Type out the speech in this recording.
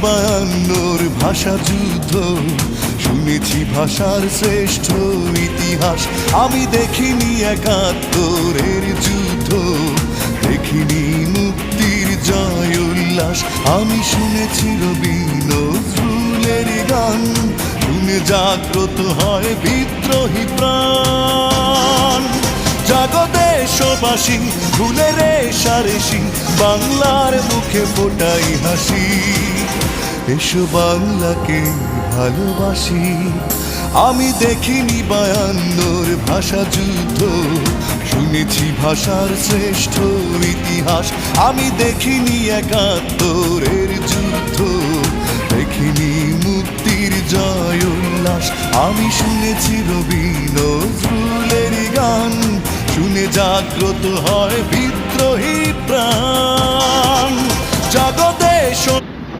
বায়ান্নর ভাষা যুদ্ধ, শুনেছি ভাষার শ্রেষ্ঠ ইতিহাস। আমি দেখিনি একাত্তরের যুদ্ধ, দেখিনি মুক্তির জয় উল্লাস। আমি শুনেছি রবি নজরুলের গান, শুনে জাগ্রত হয় বিদ্রোহী প্রাণ। জাগো দেশবাসী, ভুলে রেশারেশি, বাংলার মুখে ফোটাই হাসি। এসো বাংলাকে ভালোবাসি। আমি দেখিনি বায়ান্নর ভাষা যুদ্ধ, শুনেছি ভাষার শ্রেষ্ঠ ইতিহাস। আমি দেখিনি একাত্তরের যুদ্ধ, দেখিনি মুক্তির জয় উল্লাস। আমি শুনেছি রবি নজরুলের গান, শুনে জাগ্রত হয় বিদ্রোহী প্রাণ। জাগো